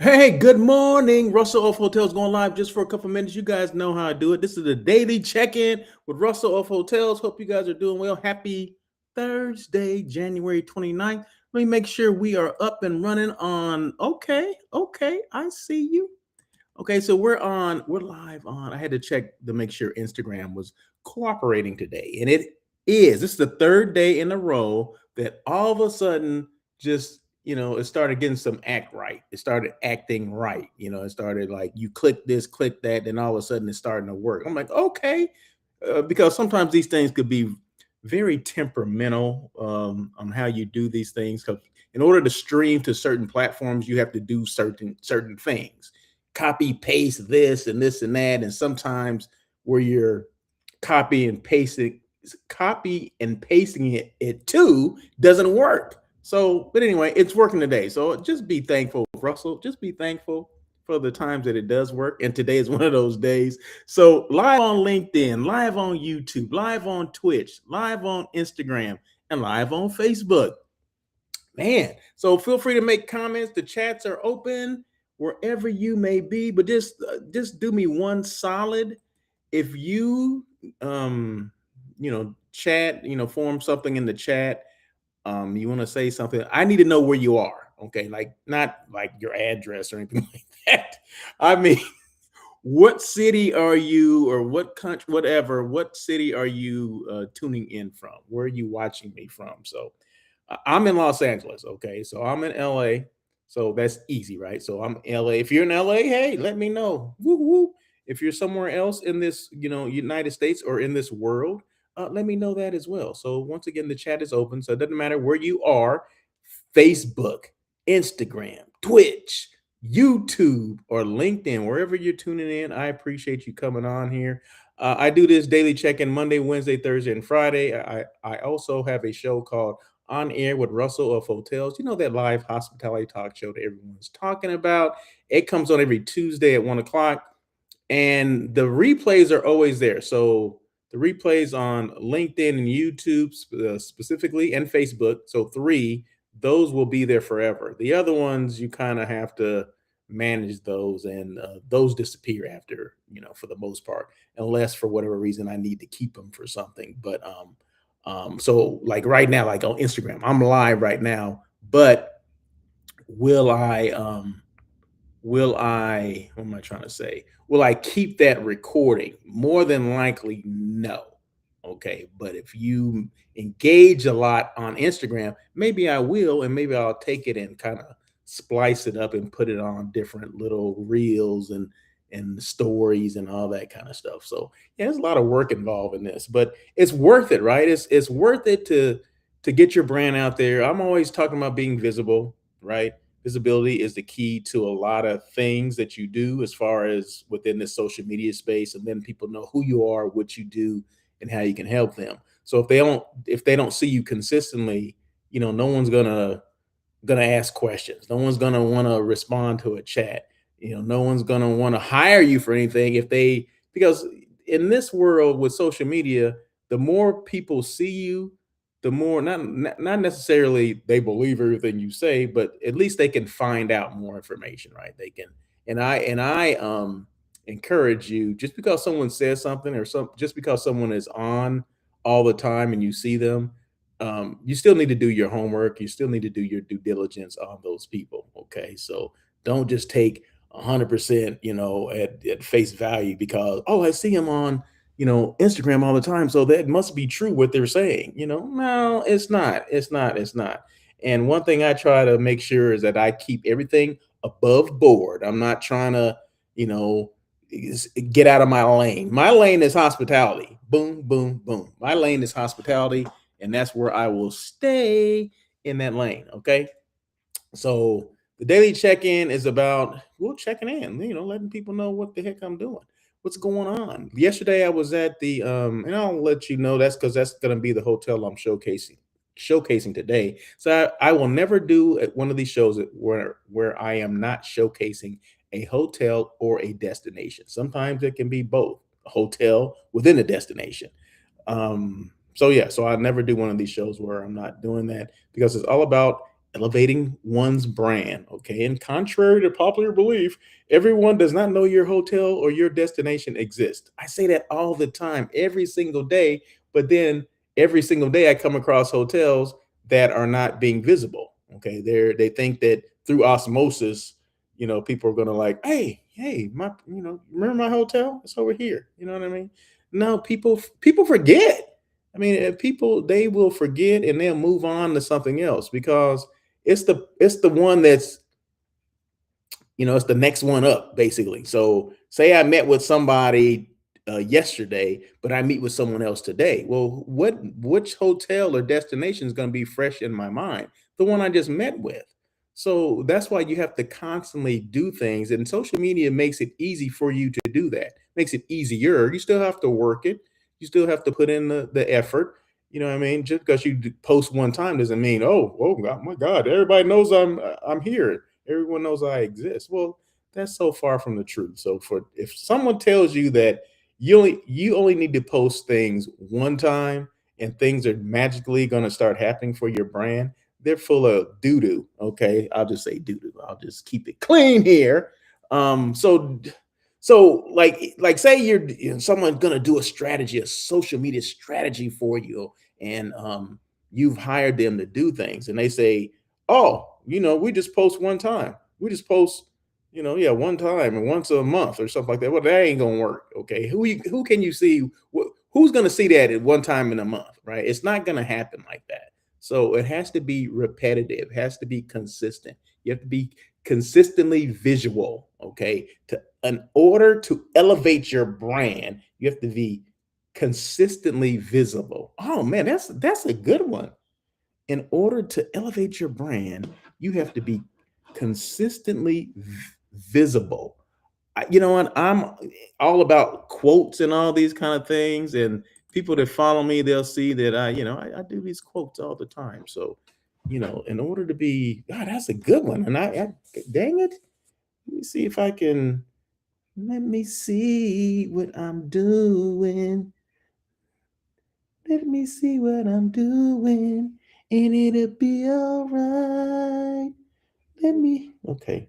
Hey, good morning. Russell of Hotels going live just for a couple minutes. You guys know how I do it. This is the daily check-in with Russell of Hotels. Hope you guys are doing well. Happy Thursday, January 29th. Let me make sure we are up and running on. Okay, I see you. Okay, so we're live on. I had to check to make sure Instagram was cooperating today, and it is. This is the third day in a row that all of a sudden just it started getting some act right. It started acting right. It started like you click this, click that, and all of a sudden it's starting to work. I'm like, okay, because sometimes these things could be very temperamental on how you do these things. Because in order to stream to certain platforms, you have to do certain things, copy paste this and this and that, and sometimes where you're copy and pasting it too doesn't work. So, but anyway, it's working today. So just be thankful, Russell. Just be thankful for the times that it does work. And today is one of those days. So live on LinkedIn, live on YouTube, live on Twitch, live on Instagram, and live on Facebook. Man, so feel free to make comments. The chats are open wherever you may be, but just do me one solid. If you chat, form something in the chat, you want to say something, I need to know where you are. Okay, like not like your address or anything like that. I mean, what city are you, or what country, whatever, what city are you tuning in from? Where are you watching me from? So I'm in Los Angeles. Okay, so I'm in LA. So that's easy, right? So I'm LA. If you're in LA, hey, let me know. Woo woo. If you're somewhere else in this, United States or in this world, let me know that as well. So once again, the chat is open. So it doesn't matter where you are: Facebook, Instagram, Twitch, YouTube, or LinkedIn, wherever you're tuning in. I appreciate you coming on here. I do this daily check-in Monday, Wednesday, Thursday, and Friday. I also have a show called On Air with Russell of Hotels. You know, that live hospitality talk show that everyone's talking about. It comes on every Tuesday at 1 o'clock, and the replays are always there. So the replays on LinkedIn and YouTube specifically, and Facebook. So three, those will be there forever. The other ones you kind of have to manage those, and those disappear after, for the most part, unless for whatever reason I need to keep them for something. But so like right now, like on Instagram, I'm live right now, but will I what am I trying to say? Will I keep that recording? More than likely, no. Okay. But if you engage a lot on Instagram, maybe I will, and maybe I'll take it and kind of splice it up and put it on different little reels and stories and all that kind of stuff. So yeah, there's a lot of work involved in this, but it's worth it, right? It's worth it to get your brand out there. I'm always talking about being visible, right? Visibility is the key to a lot of things that you do as far as within the social media space, and then people know who you are, what you do, and how you can help them. So if they don't see you consistently, no one's gonna ask questions. No one's gonna want to respond to a chat. No one's gonna want to hire you for anything if they because in this world with social media, the more people see you, the more not necessarily they believe everything you say, but at least they can find out more information, right? They can, and I encourage you, just because someone says something, or just because someone is on all the time and you see them, you still need to do your homework. You still need to do your due diligence on those people. Okay, so don't just take 100%, at face value because I see them on Instagram all the time, so that must be true what they're saying. No, it's not. It's not. It's not. And one thing I try to make sure is that I keep everything above board. I'm not trying to, you know, get out of my lane. My lane is hospitality. Boom, boom, boom. My lane is hospitality, and that's where I will stay in that lane. Okay. So the daily check-in is about checking in, letting people know what the heck I'm doing, what's going on. Yesterday I was at the and I'll let you know that's because that's gonna be the hotel I'm showcasing today. So I will never do one of these shows where I am not showcasing a hotel or a destination. Sometimes it can be both, a hotel within a destination. So yeah, so I never do one of these shows where I'm not doing that, because it's all about elevating one's brand. Okay. And contrary to popular belief, everyone does not know your hotel or your destination exists. I say that all the time, every single day. But then every single day I come across hotels that are not being visible. Okay. They think that through osmosis, people are gonna like, hey, remember my hotel? It's over here. You know what I mean? No, people forget. I mean, people they will forget and they'll move on to something else because it's the one that's it's the next one up basically. So say I met with somebody yesterday, but I meet with someone else today. Well, which hotel or destination is going to be fresh in my mind? The one I just met with. So that's why you have to constantly do things, and social media makes it easy for you to do that. Makes it easier. You still have to work it. You still have to put in the effort. You know what I mean? Just because you post one time doesn't mean, oh God, my God, everybody knows I'm here. Everyone knows I exist. Well, that's so far from the truth. So for if someone tells you that you only need to post things one time and things are magically going to start happening for your brand, they're full of doo doo. Okay, I'll just say doo doo. I'll just keep it clean here. So like say someone's gonna do a strategy, a social media strategy for you, and you've hired them to do things, and they say, oh, we just post one time. We just post, yeah, one time and once a month or something like that. Well, that ain't gonna work. Okay, who can you see? Who's gonna see that at one time in a month, right? It's not gonna happen like that. So it has to be repetitive, it has to be consistent. You have to be consistently visual, okay? In order to elevate your brand, you have to be consistently visible. Oh man, that's a good one. In order to elevate your brand, you have to be consistently visible. You know what? I'm all about quotes and all these kind of things. And people that follow me, they'll see that I do these quotes all the time. So, in order to be, God, that's a good one. And dang it, let me see if I can. Let me see what I'm doing. Let me see what I'm doing, and it'll be all right. Okay.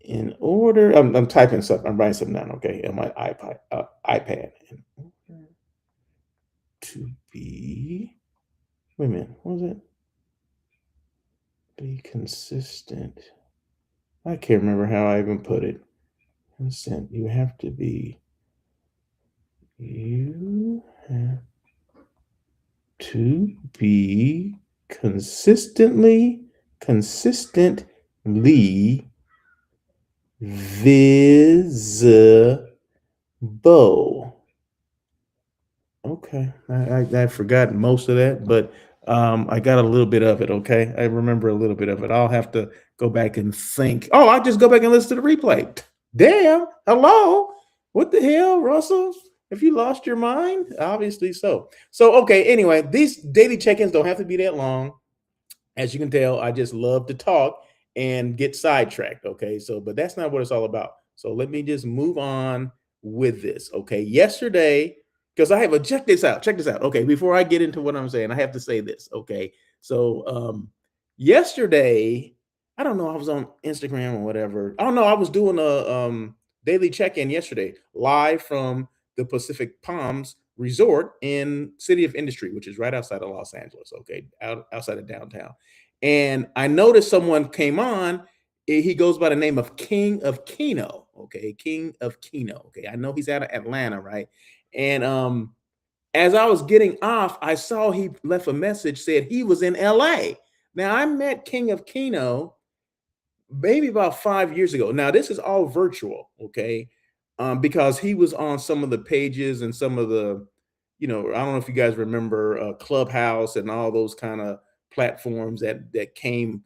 In order, I'm typing stuff. I'm writing something down. Okay, on my iPad. In order to be, wait a minute, what was it? Be consistent. I can't remember how I even put it. Consent. You have to be. You have to be consistently visible. Okay, I forgot most of that, but I got a little bit of it. Okay, I remember a little bit of it. I'll have to go back and think. Oh, I just go back and listen to the replay. Damn, hello, what the hell, Russell? Have you lost your mind? Obviously so. So okay. Anyway, these daily check-ins don't have to be that long. As you can tell, I just love to talk and get sidetracked. Okay. So, but that's not what it's all about. So let me just move on with this. Okay. Yesterday, because I have a check this out. Check this out. Okay. Before I get into what I'm saying, I have to say this. Okay. So yesterday, I don't know, I was on Instagram or whatever. I don't know. I was doing a daily check-in yesterday, live from the Pacific Palms Resort in City of Industry, which is right outside of Los Angeles. Okay. Outside of downtown. And I noticed someone came on. He goes by the name of King of Keno. Okay, King of Keno. Okay, I know he's out of Atlanta, right? And as I was getting off, I saw he left a message said he was in LA. Now I met King of Keno maybe about 5 years ago. Now this is all virtual, okay? Because he was on some of the pages and some of the, I don't know if you guys remember Clubhouse and all those kind of platforms that came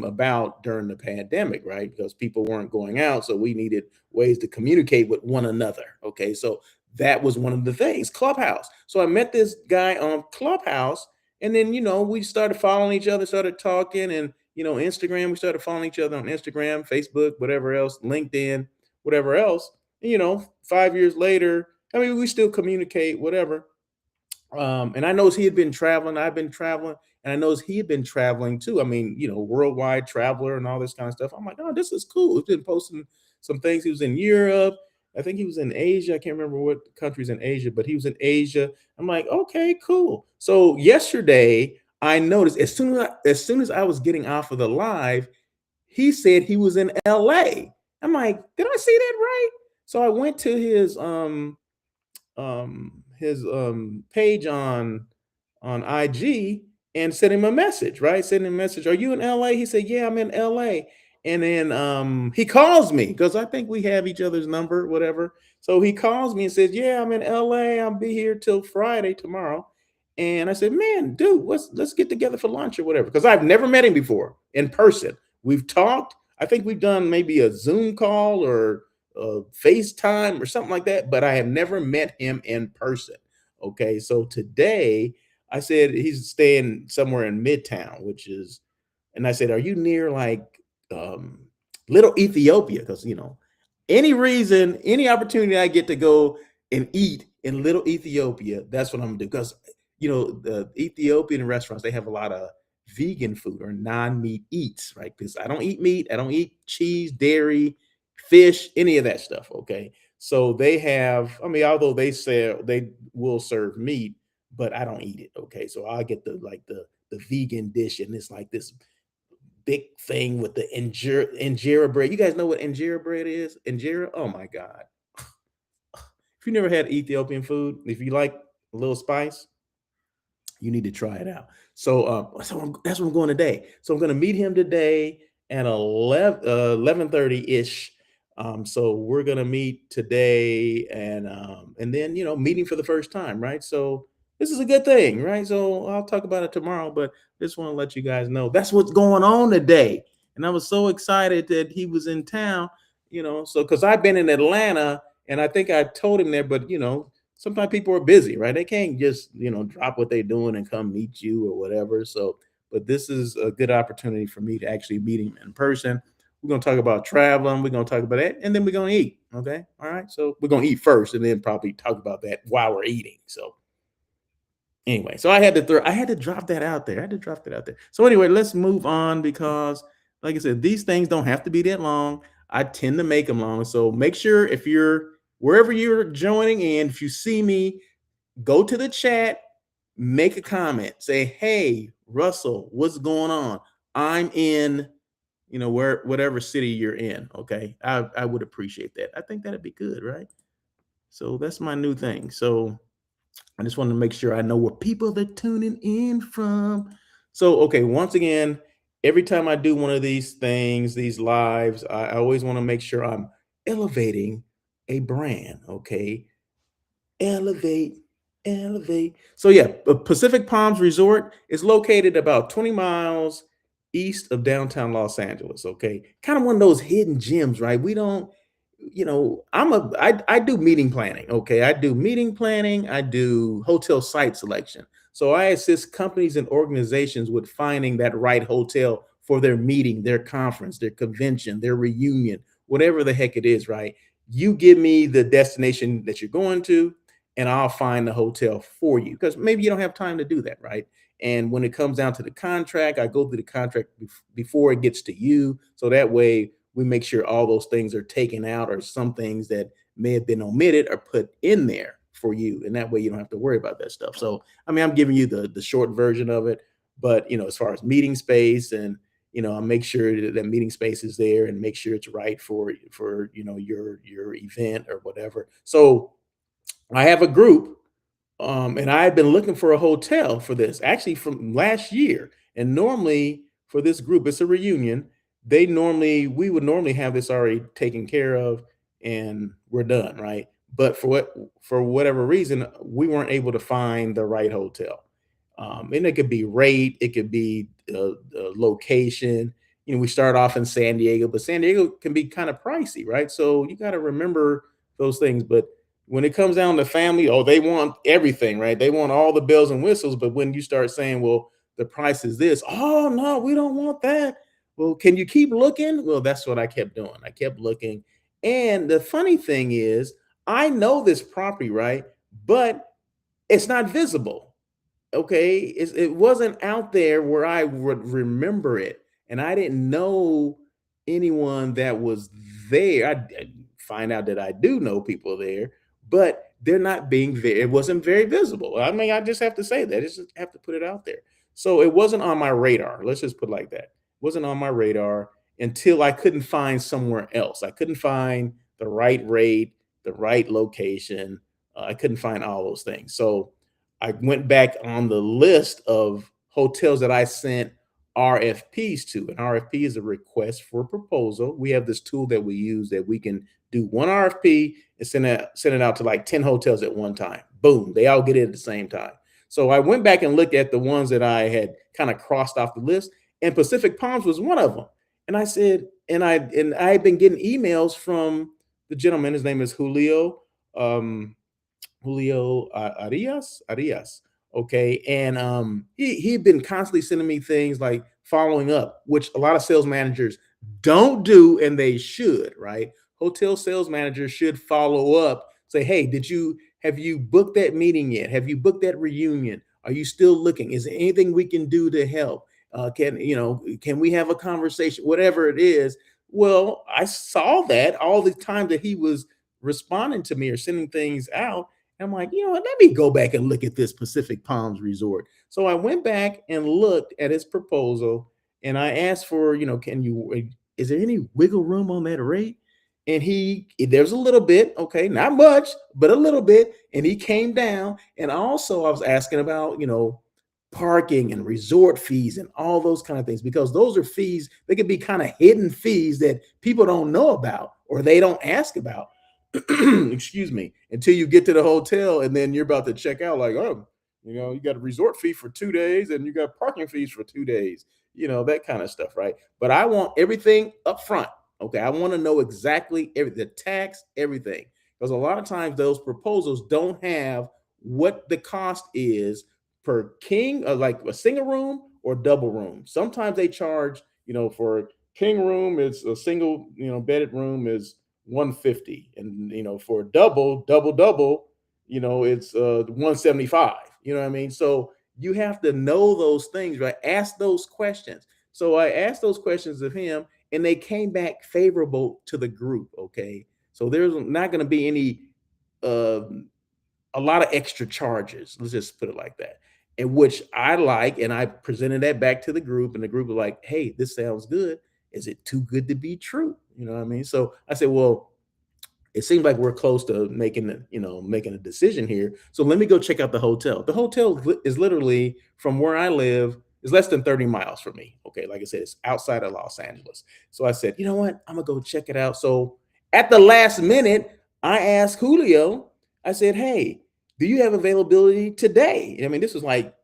about during the pandemic, right? Because people weren't going out, so we needed ways to communicate with one another. Okay, so that was one of the things, Clubhouse. So I met this guy on Clubhouse, and then we started following each other, started talking, and Instagram. We started following each other on Instagram, Facebook, whatever else, LinkedIn, whatever else. And, 5 years later, I mean, we still communicate, whatever. And I know he had been traveling. I've been traveling. And I noticed he had been traveling too. I mean, worldwide traveler and all this kind of stuff. I'm like, oh, this is cool. He's been posting some things. He was in Europe. I think he was in Asia. I can't remember what countries in Asia, but he was in Asia. I'm like, okay, cool. So yesterday, I noticed as soon as I was getting off of the live, he said he was in LA. I'm like, did I see that right? So I went to his page on IG and sent him a message, right? Sent him a message. Are you in LA? He said, yeah, I'm in LA. And then he calls me because I think we have each other's number, whatever. So he calls me and says, yeah, I'm in LA. I'll be here till Friday tomorrow. And I said, man, dude, let's get together for lunch or whatever. Because I've never met him before in person. We've talked. I think we've done maybe a Zoom call or FaceTime or something like that, but I have never met him in person. Okay, so today I said he's staying somewhere in Midtown, and I said, "Are you near like um, Little Ethiopia?" Because any reason, any opportunity I get to go and eat in Little Ethiopia, that's what I'm gonna do. Because the Ethiopian restaurants, they have a lot of vegan food or non-meat eats, right? Because I don't eat meat, I don't eat cheese, dairy, fish, any of that stuff. Okay, so they have. I mean, although they will serve meat, but I don't eat it. Okay, so I get the vegan dish, and it's like this big thing with the injera bread. You guys know what injera bread is? Injera. Oh my god! If you never had Ethiopian food, if you like a little spice, you need to try it out. That's where I'm going today. So I'm going to meet him today at 11:30 ish. So we're going to meet today, and then meeting for the first time, right? So this is a good thing, right? So I'll talk about it tomorrow, but just want to let you guys know that's what's going on today. And I was so excited that he was in town, so because I've been in Atlanta, and I think I told him there, but sometimes people are busy, right? They can't just, drop what they're doing and come meet you or whatever. So, but this is a good opportunity for me to actually meet him in person. We're going to talk about traveling. We're going to talk about that. And then we're going to eat. Okay. All right. So we're going to eat first and then probably talk about that while we're eating. So, anyway, so I had to drop that out there. I had to drop that out there. So anyway, let's move on because like I said, these things don't have to be that long. I tend to make them long. So make sure if you're wherever you're joining in, if you see me, go to the chat, make a comment, say, "Hey, Russell, what's going on? I'm in, whatever city you're in." Okay. I would appreciate that. I think that'd be good, right? So that's my new thing. So I just want to make sure I know where people are tuning in from. So, okay, once again, every time I do one of these things, these lives, I always want to make sure I'm elevating a brand. Okay, elevate, elevate. So, yeah, Pacific Palms Resort is located about 20 miles east of downtown Los Angeles. Okay, kind of one of those hidden gems, right? We don't I do meeting planning. Okay. I do meeting planning. I do hotel site selection. So I assist companies and organizations with finding that right hotel for their meeting, their conference, their convention, their reunion, whatever the heck it is, right? You give me the destination that you're going to, and I'll find the hotel for you because maybe you don't have time to do that, right? And when it comes down to the contract, I go through the contract before it gets to you. So that way we make sure all those things are taken out or some things that may have been omitted are put in there for you. And that way you don't have to worry about that stuff. So, I mean, I'm giving you the short version of it, but as far as meeting space and, I make sure that meeting space is there and make sure it's right for your event or whatever. So I have a group and I had been looking for a hotel for this actually from last year. And normally for this group, it's a reunion. We would normally have this already taken care of and we're done, right? But for whatever reason, we weren't able to find the right hotel. And it could be rate, it could be location. We start off in San Diego, but San Diego can be kind of pricey, right? So you got to remember those things. But when it comes down to family, oh, they want everything, right? They want all the bells and whistles. But when you start saying, well, the price is this, oh, no, we don't want that. Well, can you keep looking? Well, that's what I kept doing. I kept looking. And the funny thing is, I know this property, right? But it's not visible. Okay, it wasn't out there where I would remember it, and I didn't know anyone that was there. I find out that I do know people there, but they're not being very. It wasn't very visible. I mean, I just have to say that. I just have to put it out there. So it wasn't on my radar. Let's just put it like that. It wasn't on my radar until I couldn't find somewhere else. I couldn't find the right rate, the right location. I couldn't find all those things. So I went back on the list of hotels that I sent RFPs to. An RFP is a request for proposal. We have this tool that we use that we can do one RFP and send it out to like 10 hotels at one time. Boom, they all get it at the same time. So I went back and looked at the ones that I had kind of crossed off the list, and Pacific Palms was one of them. And I said, and I had been getting emails from the gentleman. His name is Julio Arias. Okay, and he'd been constantly sending me things like following up, which a lot of sales managers don't do, and they should. Right? Hotel sales managers should follow up. Say, hey, did you have you booked that meeting yet? Have you booked that reunion? Are you still looking? Is there anything we can do to help? Can we have a conversation? Whatever it is. Well, I saw that all the time that he was responding to me or sending things out. I'm like, you know what? Let me go back and look at this Pacific Palms resort. So I went back and looked at his proposal, and I asked for, is there any wiggle room on that rate? And there's a little bit, okay, not much, but a little bit. And he came down. And also, I was asking about, parking and resort fees and all those kind of things, because those are fees, they could be kind of hidden fees that people don't know about or they don't ask about. Excuse me, until you get to the hotel and then you're about to check out, like, oh, you got a resort fee for 2 days and you got parking fees for 2 days, that kind of stuff, right? But I want everything up front. Okay, I want to know exactly the tax, everything, because a lot of times those proposals don't have what the cost is per king, like a single room or double room. Sometimes they charge, for a king room, it's a single, bedded room is 150, and for a double, it's 175. You know what I mean? So you have to know those things, right? Ask those questions. So I asked those questions of him, and they came back favorable to the group. Okay, so there's not going to be any uh, a lot of extra charges. Let's just put it like that. And which I like, and I presented that back to the group, and the group was like, "Hey, this sounds good. Is it too good to be true?" You know what I mean? So I said, "Well, it seems like we're close to making a decision here. So let me go check out the hotel." The hotel is literally from where I live, is less than 30 miles from me. Okay, like I said, it's outside of Los Angeles. So I said, you know what? I'm gonna go check it out. So at the last minute, I asked Julio, I said, hey, do you have availability today? I mean, this was like,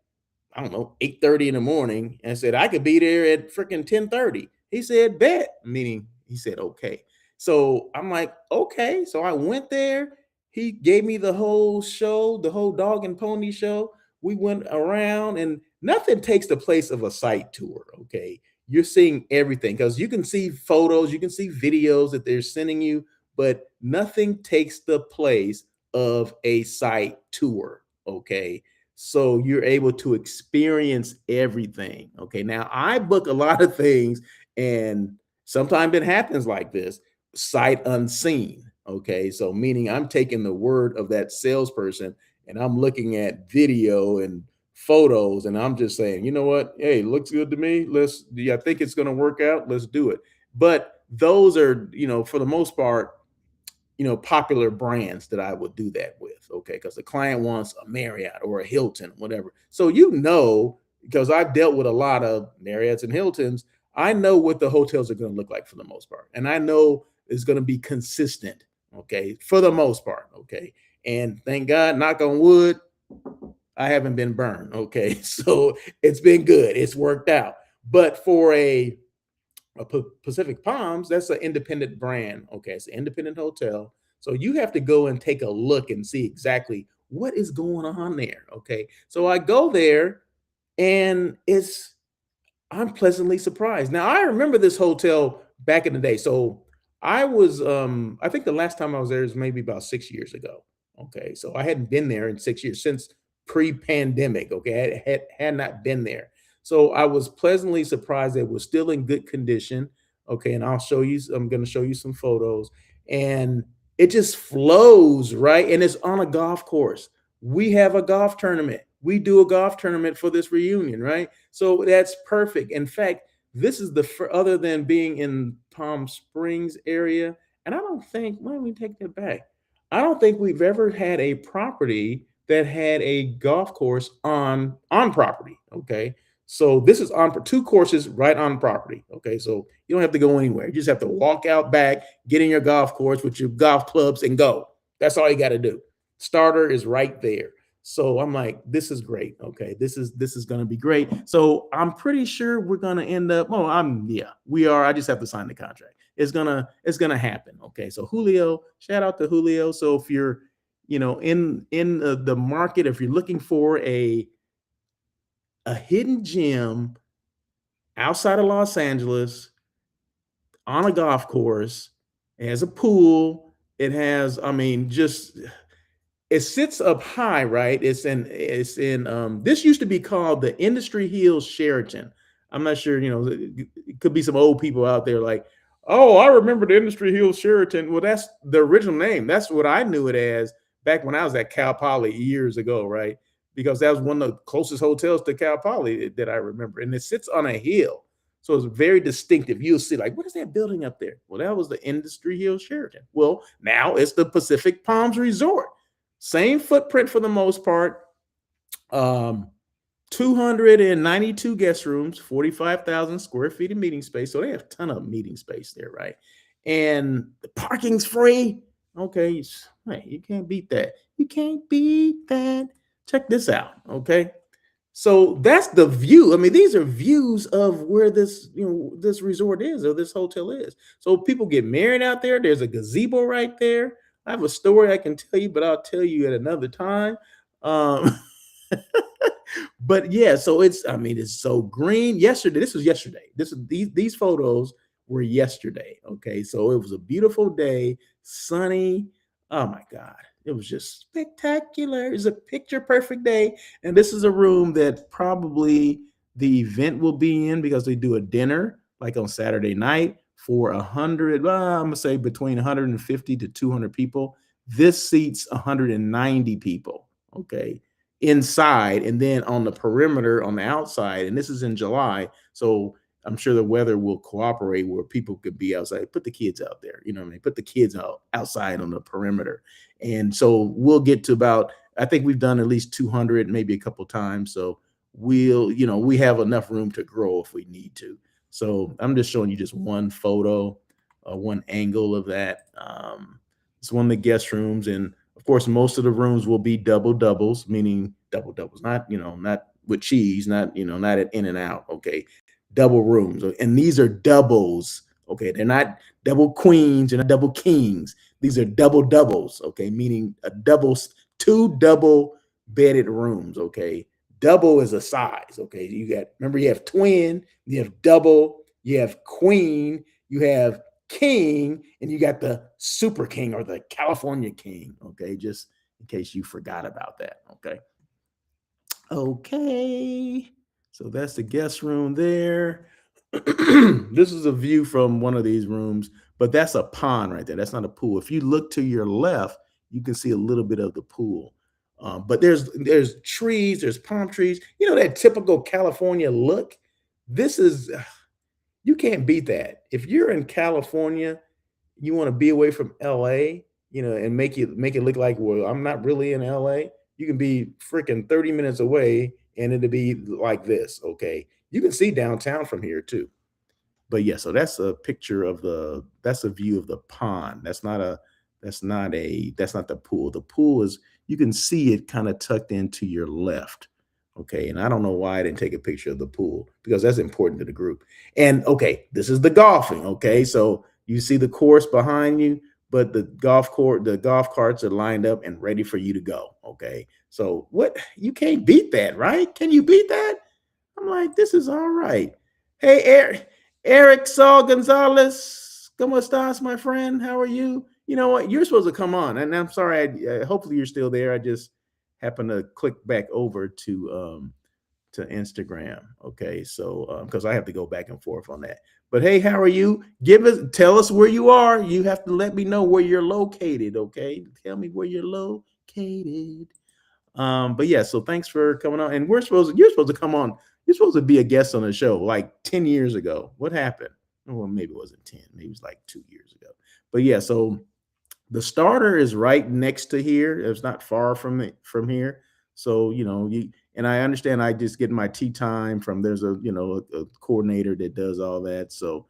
I don't know, 8:30 in the morning, and said I could be there at freaking 10:30. He said, bet, meaning he said, okay. So I'm like, okay. So I went there. He gave me the whole show, the whole dog and pony show. We went around, and nothing takes the place of a site tour. Okay. You're seeing everything because you can see photos, you can see videos that they're sending you, but nothing takes the place of a site tour. Okay. So you're able to experience everything. Okay. Now I book a lot of things, and sometimes it happens like this, sight unseen. Okay. So meaning I'm taking the word of that salesperson and I'm looking at video and photos, and I'm just saying, you know what? Hey, looks good to me. I think it's going to work out. Let's do it. But those are, for the most part, popular brands that I would do that with. Okay. Because the client wants a Marriott or a Hilton, whatever. So, because I've dealt with a lot of Marriotts and Hiltons, I know what the hotels are going to look like for the most part. And I know it's going to be consistent. Okay. For the most part. Okay. And thank God, knock on wood, I haven't been burned. Okay. So it's been good. It's worked out. But for Pacific Palms, that's an independent brand. Okay, it's an independent hotel. So you have to go and take a look and see exactly what is going on there. Okay, so I go there, and I'm pleasantly surprised. Now I remember this hotel back in the day. So I think the last time I was there is maybe about 6 years ago. Okay, so I hadn't been there in 6 years since pre-pandemic. Okay, had not been there, so I was pleasantly surprised that it was still in good condition. Okay, and I'll show you. I'm going to show you some photos, and it just flows right, and it's on a golf course. We have a golf tournament. We do a golf tournament for this reunion, right? So that's perfect. In fact, this is other than being in Palm Springs area, and I don't think. Let me take that back. I don't think we've ever had a property that had a golf course on property. Okay, so this is on two courses right on property. Okay, so you don't have to go anywhere. You just have to walk out back, get in your golf course with your golf clubs, and go. That's all you got to do. Starter is right there. So I'm like, this is great. Okay, this is going to be great. So I'm pretty sure we're going to end up. Oh, we are. I just have to sign the contract. It's gonna happen. Okay, so Julio, shout out to Julio. So if you're, in the market, if you're looking for a hidden gem outside of Los Angeles on a golf course, it has a pool. It has, I mean, just it sits up high, right? It's in this used to be called the Industry Hills Sheraton. I'm not sure, it could be some old people out there like, oh, I remember the Industry Hills Sheraton. Well, that's the original name. That's what I knew it as back when I was at Cal Poly years ago, right? Because that was one of the closest hotels to Cal Poly that I remember. And it sits on a hill. So it's very distinctive. You'll see, like, what is that building up there? Well, that was the Industry Hills Sheraton. Well, now it's the Pacific Palms Resort. Same footprint for the most part. 292 guest rooms, 45,000 square feet of meeting space. So they have a ton of meeting space there, right? And the parking's free. Okay, hey, you can't beat that. You can't beat that. Check this out. Okay. So that's the view. I mean, these are views of where this resort is or this hotel is. So people get married out there. There's a gazebo right there. I have a story I can tell you, but I'll tell you at another time. But yeah, so it's so green. Yesterday, this was yesterday. These photos were yesterday. Okay, so it was a beautiful day, sunny. Oh my God, it was just spectacular. It's a picture perfect day. And this is a room that probably the event will be in because they do a dinner like on Saturday night for 100. I'm gonna say between 150 to 200 people. This seats 190 people. Okay, inside, and then on the perimeter on the outside, and this is in July, so I'm sure the weather will cooperate where people could be outside. Put the kids out there, you know what I mean? Put the kids outside on the perimeter. And so we'll get to about, I think we've done at least 200 maybe a couple times, so we have enough room to grow if we need to. So I'm just showing you just one photo, one angle of that. It's one of the guest rooms, and of course, most of the rooms will be double doubles, meaning double doubles, not with cheese, not at In-N-Out. Okay, double rooms, and these are doubles. Okay, they're not double queens, they're not double kings. These are double doubles. Okay, meaning two double bedded rooms. Okay, double is a size. Okay, remember you have twin, you have double, you have queen, you have king, and you got the super king or the California king. Okay, just in case you forgot about that. Okay, so that's the guest room there. This is a view from one of these rooms, but that's a pond right there. That's not a pool. If you look to your left, you can see a little bit of the pool. But there's trees, there's palm trees, that typical California look. This is You can't beat that. If you're in California, you want to be away from LA, and make it look like, well, I'm not really in LA. You can be freaking 30 minutes away and it'll be like this. Okay. You can see downtown from here too. But yeah, so that's a picture of that's a view of the pond. That's not the pool. The pool is, you can see it kind of tucked into your left. Okay. And I don't know why I didn't take a picture of the pool because that's important to the group. And okay, this is the golfing. Okay. So you see the course behind you, but the golf carts are lined up and ready for you to go. Okay. So you can't beat that, right? Can you beat that? I'm like, this is all right. Hey, Eric Saul Gonzalez, ¿cómo estás, my friend? How are you? You know what? You're supposed to come on. And I'm sorry. Hopefully you're still there. happened to click back over to Instagram. Okay, so because I have to go back and forth on that. But hey, how are you? Tell us where you are. You have to let me know where you're located. Okay, tell me where you're located. But yeah, so thanks for coming on. And you're supposed to come on. You're supposed to be a guest on the show like 10 years ago. What happened? Well, maybe it wasn't 10, maybe it was like 2 years ago. But yeah, so the starter is right next to here. It's not far from here. So, you and I understand I just get my tea time from there's a coordinator that does all that. So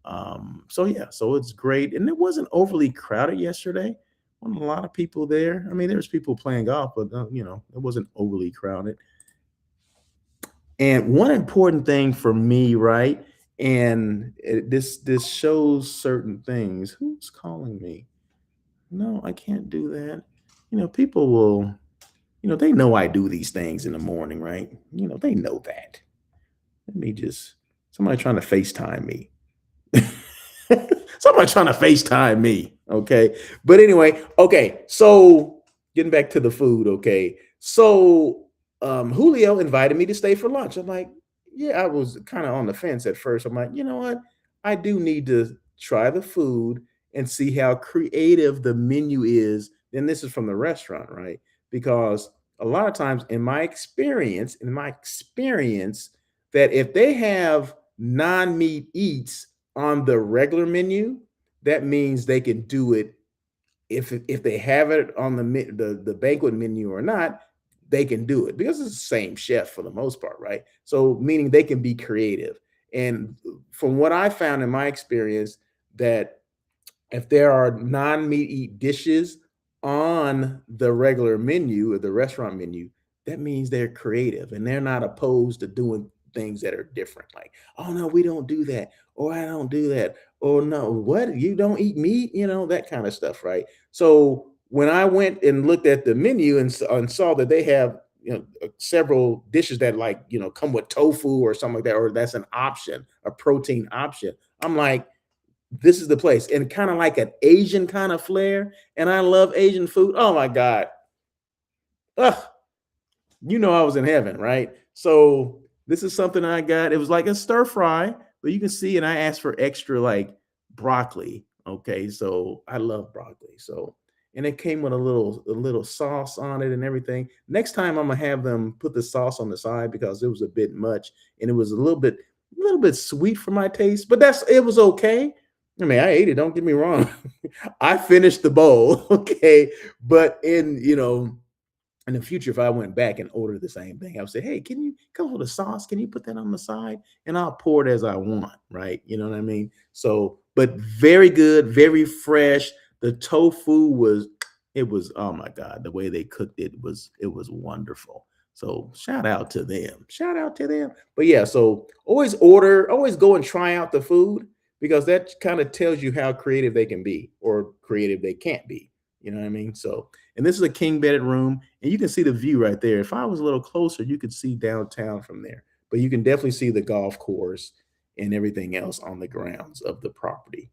yeah, so it's great. And it wasn't overly crowded yesterday. Wasn't a lot of people there. I mean, there's people playing golf, but it wasn't overly crowded. And one important thing for me, right? And this shows certain things. Who's calling me? No, I can't do that. People will, they know I do these things in the morning, right? They know that. Let me just, somebody trying to FaceTime me. Somebody trying to FaceTime me. Okay. But anyway, okay. So getting back to the food. Okay. So Julio invited me to stay for lunch. I'm like, yeah, I was kind of on the fence at first. I'm like, you know what? I do need to try the food and see how creative the menu is. And this is from the restaurant, right? Because a lot of times in my experience, that if they have non-meat eats on the regular menu, that means they can do it if they have it on the banquet menu or not, they can do it because it's the same chef for the most part, right? So meaning they can be creative. And from what I found in my experience, that if there are non-meat eat dishes on the regular menu or the restaurant menu, that means they're creative and they're not opposed to doing things that are different. Like, oh no, we don't do that, or I don't do that, or no, what, you don't eat meat, that kind of stuff, right? So when I went and looked at the menu and saw that they have several dishes that like come with tofu or something like that, or that's an option, a protein option, I'm like, this is the place. And kind of like an Asian kind of flair. And I love Asian food. Oh my God. Ugh, I was in heaven, right? So this is something I got. It was like a stir fry, but you can see, and I asked for extra like broccoli. Okay. So I love broccoli. So, and it came with a little sauce on it and everything. Next time I'm gonna have them put the sauce on the side because it was a bit much and it was a little bit sweet for my taste, but it was okay. I mean, I ate it. Don't get me wrong. I finished the bowl, okay. But in the future, if I went back and ordered the same thing, I would say, "Hey, can you come with the sauce? Can you put that on the side?" And I'll pour it as I want, right? You know what I mean? So, but very good, very fresh. The tofu it was, oh my God, the way they cooked it was wonderful. So shout out to them. Shout out to them. But yeah, so always go and try out the food because that kind of tells you how creative they can be or creative they can't be. You know what I mean? So, and this is a king bedded room, and you can see the view right there. If I was a little closer, you could see downtown from there, but you can definitely see the golf course and everything else on the grounds of the property.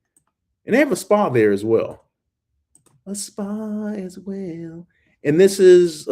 And they have a spa there as well. A spa as well. And this is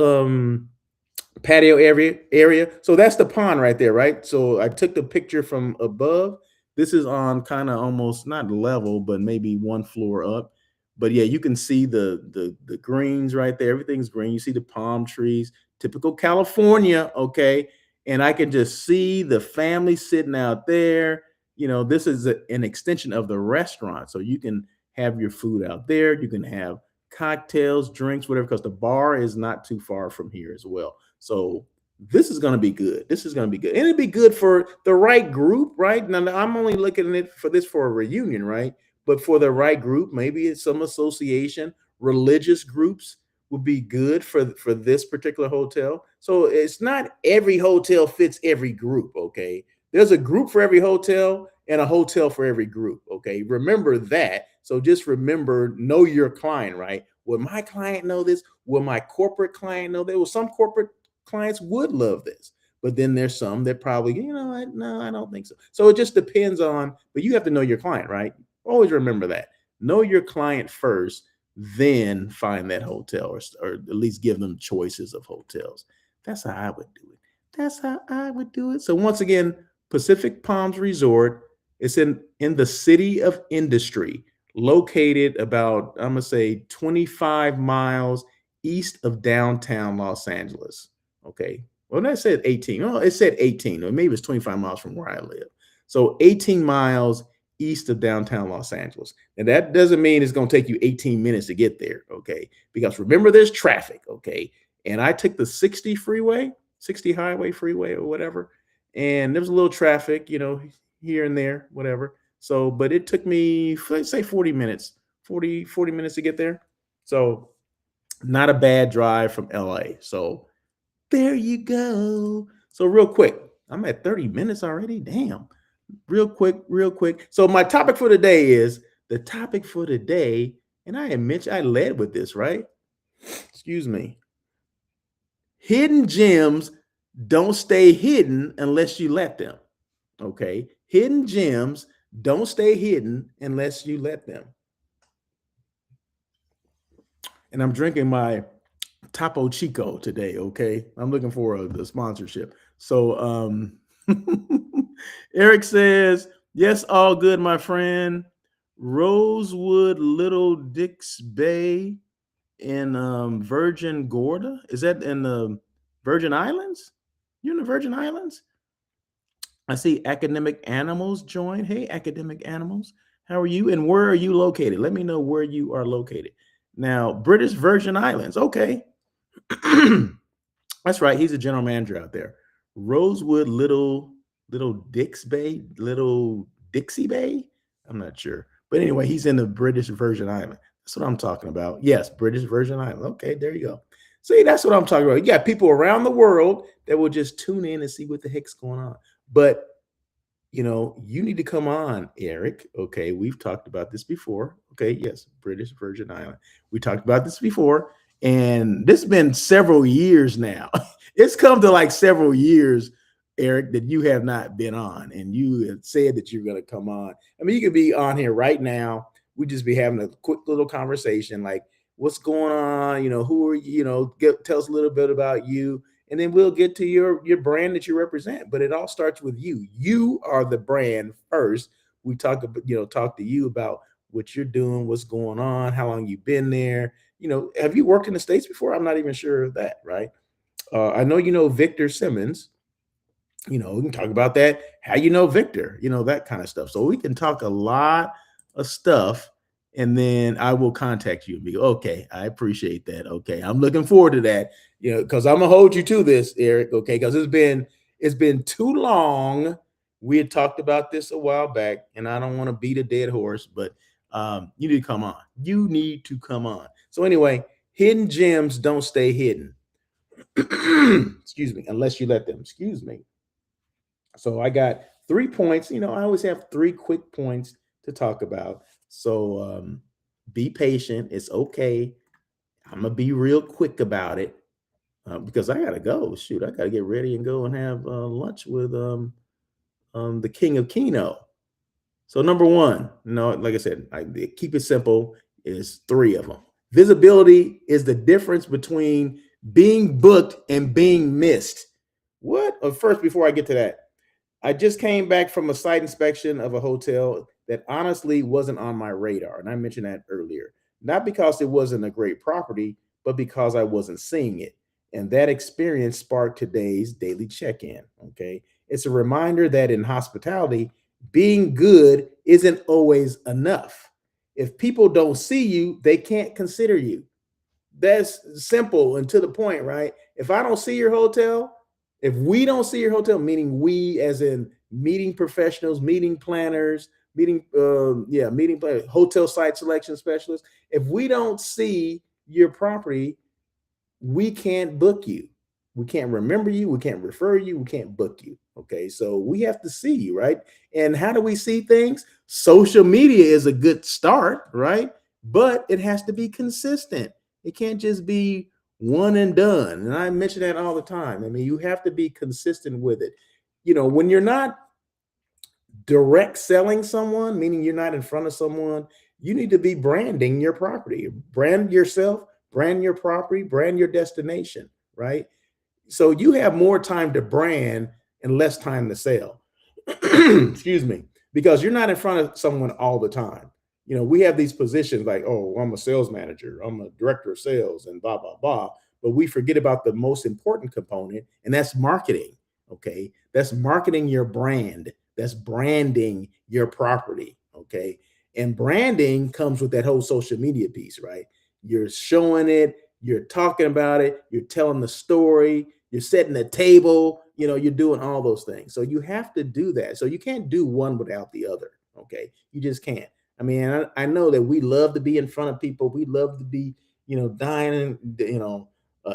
patio area. So that's the pond right there, right? So I took the picture from above. This is on kind of almost not level, but maybe one floor up. But yeah, you can see the greens right there. Everything's green. You see the palm trees, typical California, okay? And I can just see the family sitting out there. This is an extension of the restaurant. So you can have your food out there. You can have cocktails, drinks, whatever, because the bar is not too far from here as well. So this is going to be good. This is going to be good. And it'd be good for the right group, right? Now, I'm only looking at it for a reunion, right? But for the right group, maybe it's some association, religious groups would be good for this particular hotel. So it's not every hotel fits every group, okay? There's a group for every hotel and a hotel for every group, okay? Remember that. So just remember, know your client, right? Will my client know this? Will my corporate client know that? Well, some corporate clients would love this, but then there's some that probably, what? No, I don't think so. So it just depends on, but you have to know your client, right? Always remember that. Know your client first then find that hotel, or at least give them choices of hotels. That's how I would do it. That's how I would do it. So once again, Pacific Palms Resort. It's in the city of Industry, located about, I'm gonna say, 25 miles east of downtown Los Angeles. Okay. Well, that said 18. Well, it said 18, or maybe it's 25 miles from where I live. So 18 miles east of downtown Los Angeles. And that doesn't mean it's going to take you 18 minutes to get there. Okay. Because remember, there's traffic. Okay. And I took the 60 freeway, 60 highway freeway or whatever. And there was a little traffic, here and there, whatever. So, but it took me, let's say 40 minutes, 40 minutes to get there. So, not a bad drive from LA. So, there you go. So, real quick, I'm at 30 minutes already. Damn. Real quick, real quick. So, my topic for today is the topic for today. And I admit I led with this, right? Excuse me. Hidden gems don't stay hidden unless you let them. Okay. Hidden gems don't stay hidden unless you let them. And I'm drinking my Topo Chico today. Okay. I'm looking for the sponsorship. So, Eric says, yes, all good, my friend. Rosewood, Little Dix Bay in Virgin Gorda. Is that in the Virgin Islands? You're in the Virgin Islands? I see Academic Animals join. Hey, Academic Animals. How are you? And where are you located? Let me know where you are located. Now, British Virgin Islands. Okay. That's right. He's a general manager out there. Rosewood, Little Dix Bay, Little Dixie Bay. I'm not sure. But anyway, he's in the British Virgin Island. That's what I'm talking about. Yes, British Virgin Island. Okay, there you go. See, that's what I'm talking about. You got people around the world that will just tune in and see what the heck's going on. But you need to come on, Eric. Okay, we've talked about this before. Okay, yes, British Virgin Island. We talked about this before, and this has been several years now. It's come to like several years, Eric, that you have not been on, and you had said that you're going to come on. I mean, you could be on here right now. We just be having a quick little conversation, like what's going on. Who are you? Tell us a little bit about you, and then we'll get to your brand that you represent. But it all starts with you. You are the brand first. We talk about talk to you about what you're doing, what's going on, how long you've been there. Have you worked in the States before? I'm not even sure of that, right? I know Victor Simmons. We can talk about that. How Victor, that kind of stuff. So we can talk a lot of stuff, and then I will contact you and be okay. I appreciate that. Okay, I'm looking forward to that. Because I'm gonna hold you to this, Eric. Okay, because it's been too long. We had talked about this a while back, and I don't want to beat a dead horse, but you need to come on. You need to come on. So anyway, hidden gems don't stay hidden. Excuse me, unless you let them. Excuse me. So I got 3 points. I always have 3 quick points to talk about. So be patient. It's okay. I'm gonna be real quick about it because I gotta go. Shoot, I gotta get ready and go and have lunch with the King of Keno. So number one, like I said, I keep it simple. Is 3 of them. Visibility is the difference between being booked and being missed. What? First, before I get to that, I just came back from a site inspection of a hotel that honestly wasn't on my radar. And I mentioned that earlier, not because it wasn't a great property, but because I wasn't seeing it. And that experience sparked today's daily check in. Okay. It's a reminder that in hospitality, being good isn't always enough. If people don't see you, they can't consider you. That's simple and to the point, right? If I don't see your hotel, if we don't see your hotel, meaning we as in meeting professionals, meeting planners, hotel site selection specialists, if we don't see your property, we can't book you. We can't remember you. We can't refer you. We can't book you. Okay. So we have to see you, right? And how do we see things? Social media is a good start, right? But it has to be consistent. It can't just be one and done. And I mention that all the time. I mean, you have to be consistent with it. When you're not direct selling someone, meaning you're not in front of someone, you need to be branding your property, brand yourself, brand your property, brand your destination, right? So you have more time to brand and less time to sell. Excuse me, because you're not in front of someone all the time. You know, we have these positions like, oh, I'm a sales manager, I'm a director of sales, and blah, blah, blah. But we forget about the most important component, and that's marketing. Okay. That's marketing your brand, that's branding your property. Okay. And branding comes with that whole social media piece, right? You're showing it, you're talking about it, you're telling the story, you're setting the table, you know, you're doing all those things. So you have to do that. So you can't do one without the other. Okay. You just can't. I mean, I know that we love to be in front of people. We love to be, you know, dining, you know,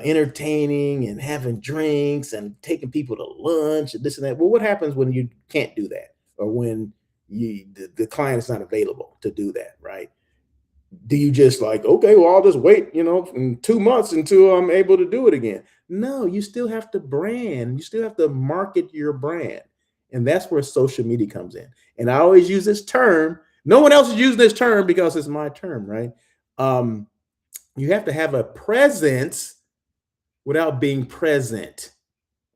entertaining and having drinks and taking people to lunch and this and that. Well, what happens when you can't do that, or when the client is not available to do that, right? Do you just like, okay, well, I'll just wait, you know, in 2 months until I'm able to do it again? No, you still have to brand, you still have to market your brand. And that's where social media comes in. And I always use this term. No one else is using this term because it's my term, right? Um, you have to have a presence without being present.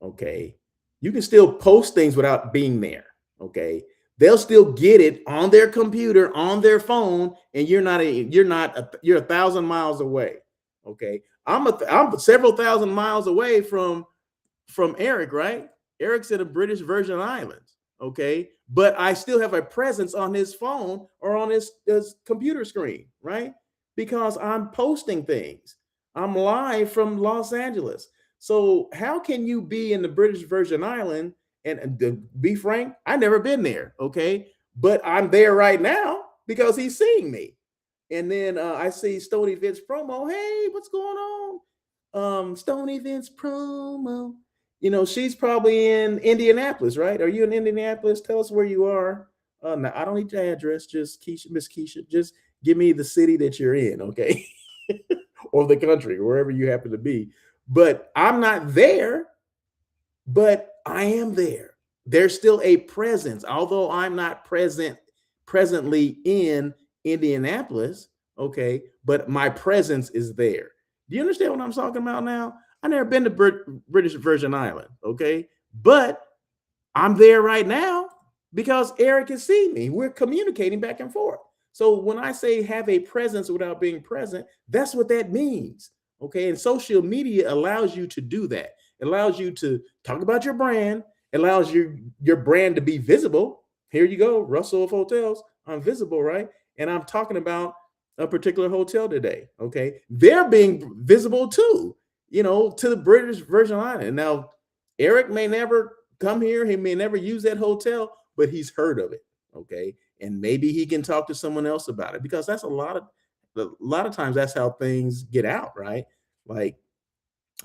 Okay. You can still post things without being there. Okay. They'll still get it on their computer, on their phone, and you're 1,000 miles away. Okay. I'm several thousand miles away from Eric, right? Eric's in the British Virgin Islands. Okay. But I still have a presence on his phone or on his computer screen, right? Because I'm posting things. I'm live from Los Angeles. So how can you be in the British Virgin Island? And to be frank, I never been there. Okay, but I'm there right now because he's seeing me. And then I see Stony Vince promo. Hey, what's going on? Stony Vince promo. You know, she's probably in Indianapolis, right? Are you in Indianapolis? Tell us where you are. No, I don't need your address. Just Keisha, Miss Keisha. Just give me the city that you're in, okay? Or the country, wherever you happen to be. But I'm not there, but I am there. There's still a presence, although I'm not presently in Indianapolis. Okay, but my presence is there. Do you understand what I'm talking about now? I never been to British Virgin Island. Okay, but I'm there right now because Eric has seen me. We're communicating back and forth. So when I say have a presence without being present, that's what that means. Okay. And social media allows you to do that. It allows you to talk about your brand. It allows your brand to be visible. Here you go, Russell of Hotels. I'm visible, right? And I'm talking about a particular hotel today. Okay. They're being visible too, you know, to the British Virgin Island. Now, Eric may never come here. He may never use that hotel, but he's heard of it. Okay. And maybe he can talk to someone else about it, because that's a lot of times that's how things get out, right? Like,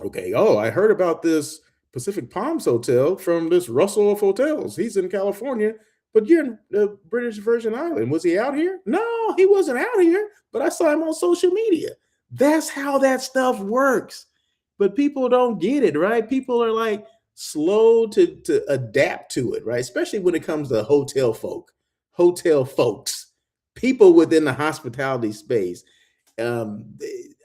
okay, oh, I heard about this Pacific Palms hotel from this Russell of Hotels. He's in California, but you're in the British Virgin Island. Was he out here? No, he wasn't out here, but I saw him on social media. That's how that stuff works. But people don't get it, right? People are like slow to adapt to it, right? Especially when it comes to hotel folks, people within the hospitality space. um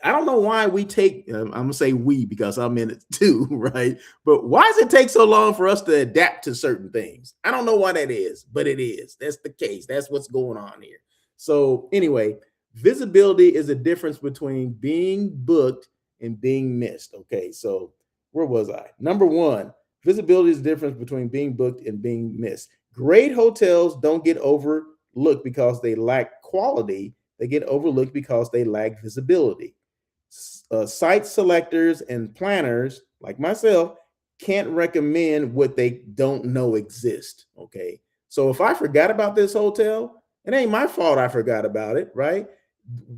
I don't know why we take, I'm gonna say we because I'm in it too, right? But why does it take so long for us to adapt to certain things? I don't know why that is, but it is. That's the case. That's what's going on here. So anyway, visibility is a difference between being booked and being missed. Okay, so where was I? Number one, visibility is the difference between being booked and being missed. Great hotels don't get overlooked because they lack quality. They get overlooked because they lack visibility. Site selectors and planners like myself can't recommend what they don't know exists. Okay. So if I forgot about this hotel, it ain't my fault I forgot about it, right?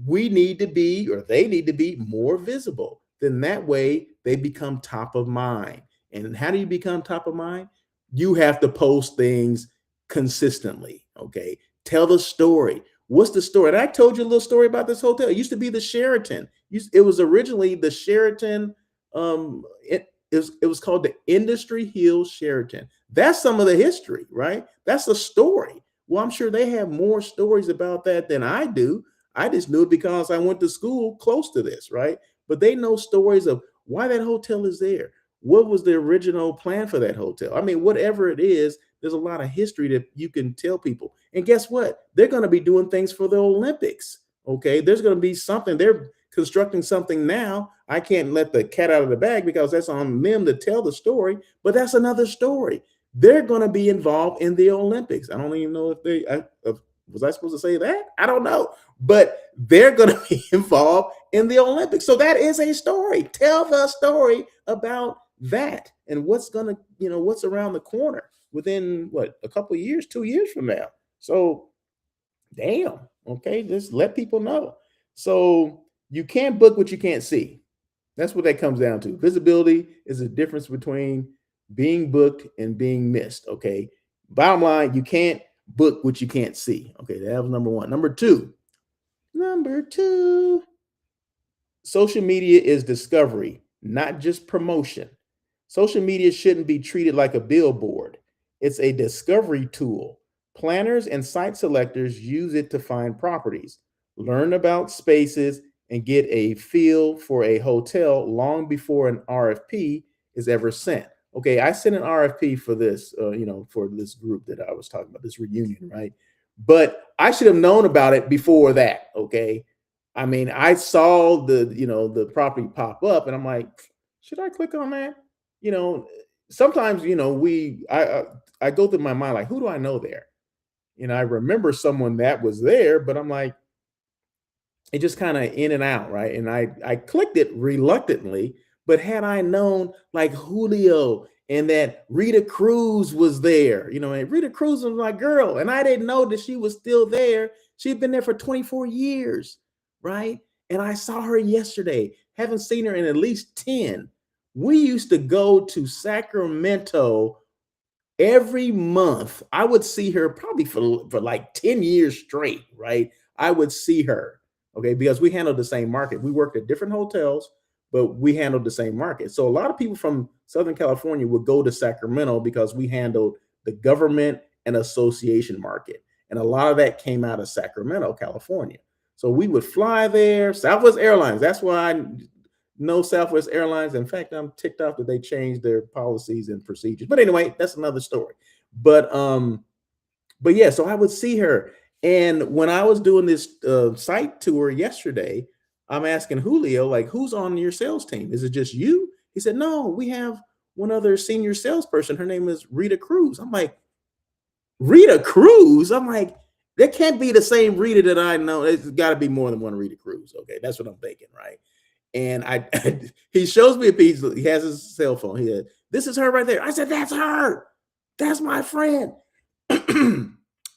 We need to be, or they need to be more visible. Then that way they become top of mind. And how do you become top of mind? You have to post things consistently. Okay. Tell the story. What's the story? And I told you a little story about this hotel. It used to be the Sheraton. It was originally the Sheraton. It was called the Industry Hill Sheraton. That's some of the history, right? That's the story. Well, I'm sure they have more stories about that than I do. I just knew it because I went to school close to this, right? But they know stories of why that hotel is there. What was the original plan for that hotel? I mean, whatever it is, there's a lot of history that you can tell people. And guess what? They're going to be doing things for the Olympics. Okay. There's going to be something. They're constructing something now. I can't let the cat out of the bag because that's on them to tell the story, but that's another story. They're going to be involved in the Olympics. I don't even know if was I supposed to say that? I don't know, but they're going to be involved in the Olympics. So that is a story. Tell the story about that and what's going to, what's around the corner within what, a couple of years, 2 years from now. So damn, okay, just let people know. So you can't book what you can't see. That's what that comes down to. Visibility is the difference between being booked and being missed. Okay. Bottom line, you can't book what you can't see. Okay. That was number one. Number two, social media is discovery, not just promotion. Social media shouldn't be treated like a billboard. It's a discovery tool. Planners and site selectors use it to find properties, learn about spaces, and get a feel for a hotel long before an RFP is ever sent. Okay, I sent an RFP for this, for this group that I was talking about, this reunion, right? But I should have known about it before that. Okay, I mean, I saw the property pop up, and I'm like, should I click on that? You know, sometimes I go through my mind like, who do I know there? I remember someone that was there, but I'm like, it just kind of in and out, right? And I clicked it reluctantly, but had I known like Julio and that Rita Cruz was there, and Rita Cruz was my girl, and I didn't know that she was still there. She'd been there for 24 years, right? And I saw her yesterday. Haven't seen her in at least 10. We used to go to Sacramento every month. I would see her probably for like 10 years straight, right? I would see her, okay, because we handled the same market. We worked at different hotels, but we handled the same market. So a lot of people from Southern California would go to Sacramento because we handled the government and association market. And a lot of that came out of Sacramento, California. So we would fly there. Southwest Airlines. That's why I know Southwest Airlines. In fact, I'm ticked off that they changed their policies and procedures. But anyway, that's another story. But yeah, so I would see her. And when I was doing this site tour yesterday, I'm asking Julio, like, who's on your sales team? Is it just you? He said, no, we have one other senior salesperson. Her name is Rita Cruz. I'm like, Rita Cruz? I'm like, that can't be the same Rita that I know. It's got to be more than one Rita Cruz. Okay, that's what I'm thinking, right? And he shows me a piece. He has his cell phone. He said, this is her right there. I said, that's her. That's my friend.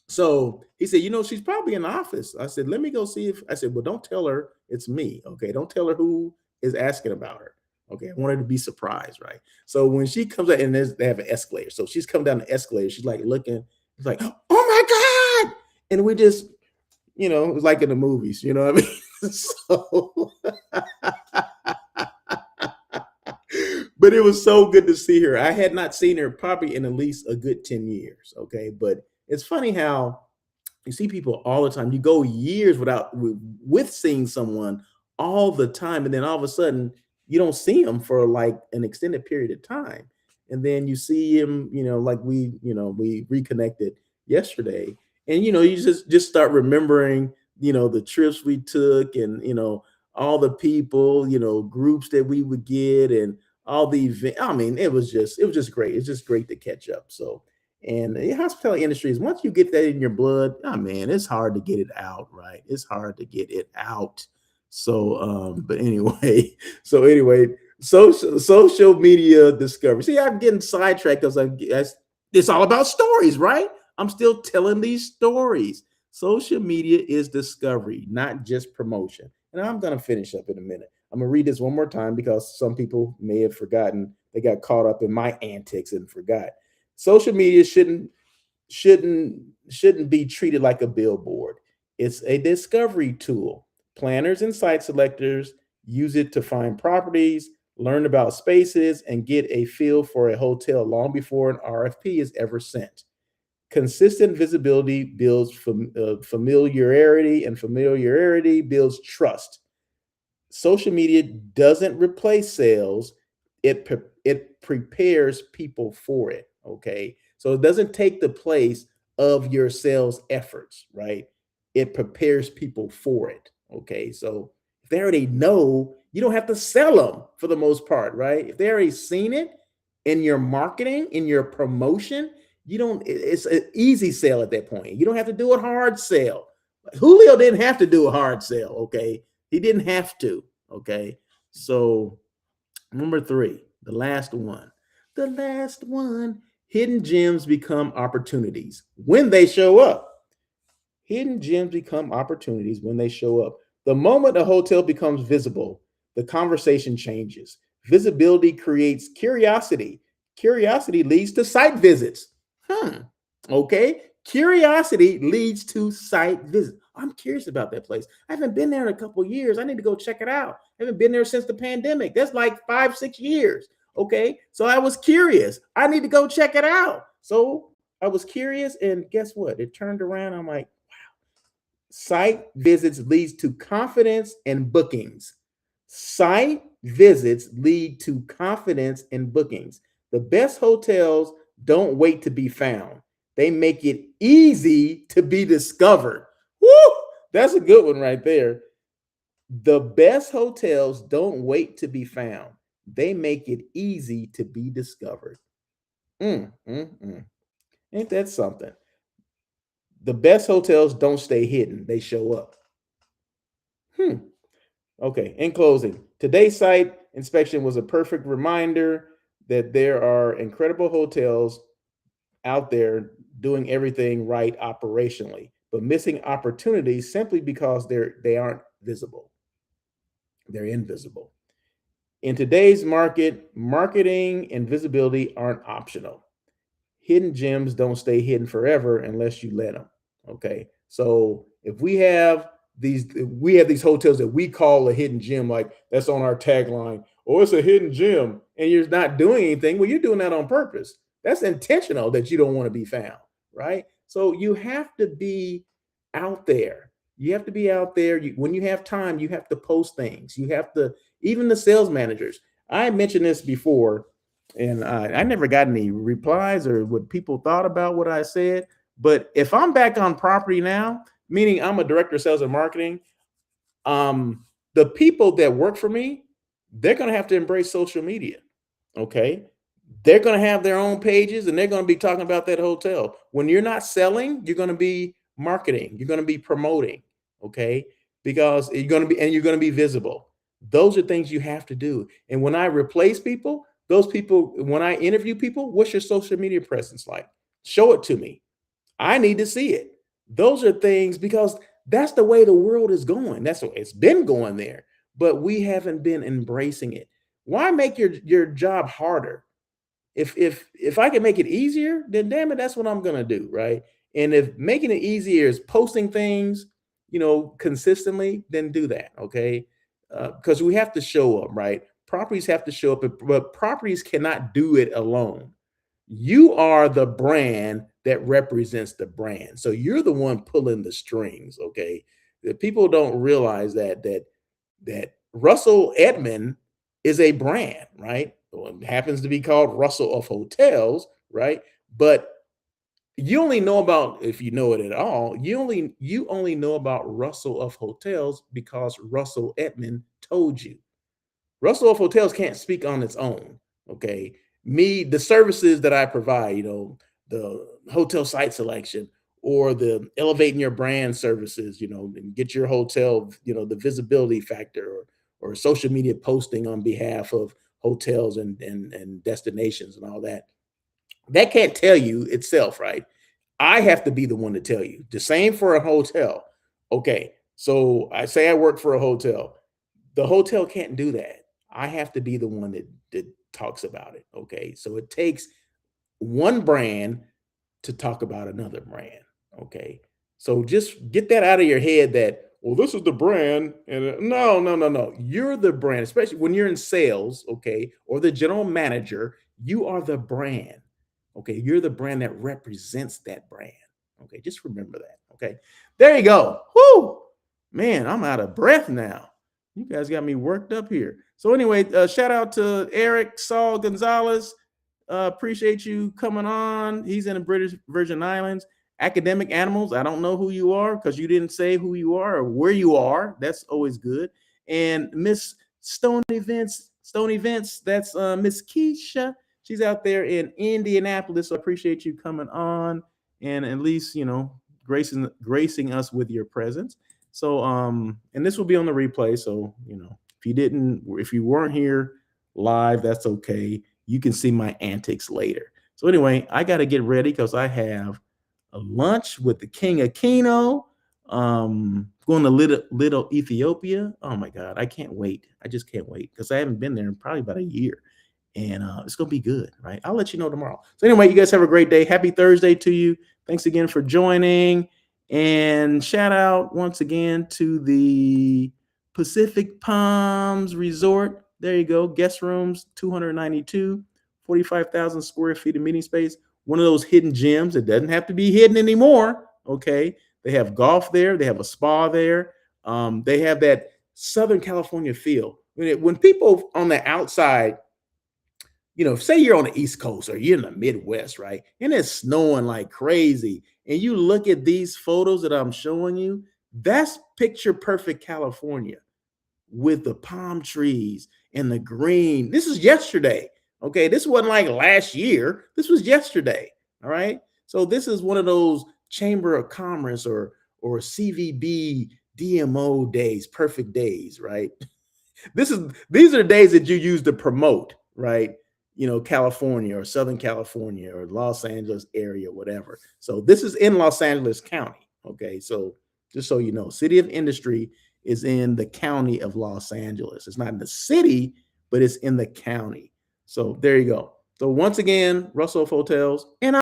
So he said, she's probably in the office. I said, let me go see if I said, well, don't tell her it's me. Okay. Don't tell her who is asking about her. Okay. I want her to be surprised. Right. So when she comes out, and they have an escalator. So she's come down the escalator. She's like looking, it's like, oh my God. And we just, it was like in the movies, you know what I mean? So but it was so good to see her. I had not seen her probably in at least a good 10 years. Okay. But it's funny how you see people all the time. You go years with seeing someone all the time, and then all of a sudden you don't see them for like an extended period of time, and then you see him. Like we reconnected yesterday, and you just start remembering the trips we took, and all the people, groups that we would get, and all the events. I mean, it was just great. It's just great to catch up. So. And the hospitality industry is, once you get that in your blood, oh man, it's hard to get it out, right? It's hard to get it out. So, but anyway, social media discovery. See, I'm getting sidetracked because it's all about stories, right? I'm still telling these stories. Social media is discovery, not just promotion. And I'm gonna finish up in a minute. I'm gonna read this one more time because some people may have forgotten. They got caught up in my antics and forgot. Social media shouldn't be treated like a billboard. It's a discovery tool. Planners and site selectors use it to find properties, learn about spaces, and get a feel for a hotel long before an RFP is ever sent. Consistent visibility builds familiarity, and familiarity builds trust. Social media doesn't replace sales, it prepares people for it. Okay, so it doesn't take the place of your sales efforts, right? It prepares people for it. Okay, so if they already know, you don't have to sell them for the most part, right? If they already seen it in your marketing, in your promotion, you don't, it's an easy sale at that point. You don't have to do a hard sale. Julio didn't have to do a hard sale. Okay, he didn't have to. Okay. So number three, the last one. The last one. Hidden gems become opportunities when they show up. Hidden gems become opportunities when they show up. The moment a hotel becomes visible, the conversation changes. Visibility creates curiosity. Curiosity leads to site visits. Okay. Curiosity leads to site visits. I'm curious about that place. I haven't been there in a couple of years. I need to go check it out. I haven't been there since the pandemic. That's like 5, 6 years. Okay. So I was curious. I need to go check it out. So I was curious, and guess what? It turned around. I'm like, site visits leads to confidence and bookings. Site visits lead to confidence and bookings. The best hotels don't wait to be found. They make it easy to be discovered. Woo! That's a good one right there. The best hotels don't wait to be found. They make it easy to be discovered. Mm, mm, mm. Ain't that something? The best hotels don't stay hidden, they show up. Hmm. Okay, in closing, today's site inspection was a perfect reminder that there are incredible hotels out there doing everything right operationally, but missing opportunities simply because they aren't visible. They're invisible. In today's market, marketing and visibility aren't optional. Hidden gems don't stay hidden forever unless you let them. Okay. So if we have these hotels that we call a hidden gem, like that's on our tagline, oh, it's a hidden gem, and you're not doing anything. Well, you're doing that on purpose. That's intentional that you don't want to be found, right? So you have to be out there. You have to be out there. When you have time, you have to post things. You have to, even the sales managers. I mentioned this before, and I never got any replies or what people thought about what I said. But if I'm back on property now, meaning I'm a director of sales and marketing, the people that work for me, they're going to have to embrace social media. Okay. They're going to have their own pages, and they're going to be talking about that hotel. When you're not selling, you're going to be marketing, you're going to be promoting. Okay. Because you're going to be visible. Those are things you have to do. And when I replace people, those people, when I interview people, what's your social media presence like? Show it to me. I need to see it. Those are things, because that's the way the world is going. That's what it's been going there, but we haven't been embracing it. Why make your job harder? If I can make it easier, then damn it, that's what I'm gonna do, right? And if making it easier is posting things, consistently, then do that, okay? Because we have to show up, right? Properties have to show up, but properties cannot do it alone. You are the brand that represents the brand. So you're the one pulling the strings, okay? The people don't realize that Russell Edmond is a brand, right? Well, it happens to be called Russell of Hotels, right? But you only know about, if you know it at all, you only know about Russell of Hotels because Russell Edmond told you. Russell of Hotels can't speak on its own. Okay. The services that I provide, the hotel site selection or the elevating your brand services, and get your hotel, the visibility factor, or social media posting on behalf of hotels and destinations and all that. That can't tell you itself, right? I have to be the one to tell you. The same for a hotel. Okay. So I say I work for a hotel. The hotel can't do that. I have to be the one that talks about it. Okay. So it takes one brand to talk about another brand. Okay. So just get that out of your head that, well, this is the brand. And no, no, no, no. You're the brand, especially when you're in sales, okay, or the general manager, you are the brand. Okay, you're the brand that represents that brand. Okay, just remember that. Okay, there you go. Whoo, man, I'm out of breath now. You guys got me worked up here. So anyway, shout out to Eric Saul Gonzalez. Appreciate you coming on. He's in the British Virgin Islands. Academic Animals. I don't know who you are because you didn't say who you are or where you are. That's always good. And Miss Stone Events. That's Miss Keisha. She's out there in Indianapolis. So I appreciate you coming on and at least gracing us with your presence. So and this will be on the replay. So if you weren't here live, that's okay. You can see my antics later. So anyway, I got to get ready because I have a lunch with the King of Kino. Going to little Ethiopia. Oh my God, I can't wait. I just can't wait because I haven't been there in probably about a year, and it's gonna be good, right? I'll let you know tomorrow. So anyway, you guys have a great day. Happy Thursday to you. Thanks again for joining, and shout out once again to the Pacific Palms Resort. There you go. Guest rooms 292, 45,000 square feet of meeting space. One of those hidden gems. It doesn't have to be hidden anymore. Okay. They have golf there. They have a spa there. They have that Southern California feel. When people on the outside, say you're on the East Coast or you're in the Midwest, right? And it's snowing like crazy. And you look at these photos that I'm showing you, that's picture perfect California with the palm trees and the green. This is yesterday. Okay. This wasn't like last year. This was yesterday. All right. So this is one of those Chamber of Commerce or CVB DMO days, perfect days, right? These are the days that you use to promote, right? California or Southern California or Los Angeles area, whatever. So this is in Los Angeles County. Okay. So just so you know, City of Industry is in the county of Los Angeles. It's not in the city, but it's in the county. So there you go. So once again, Russell Hotels, and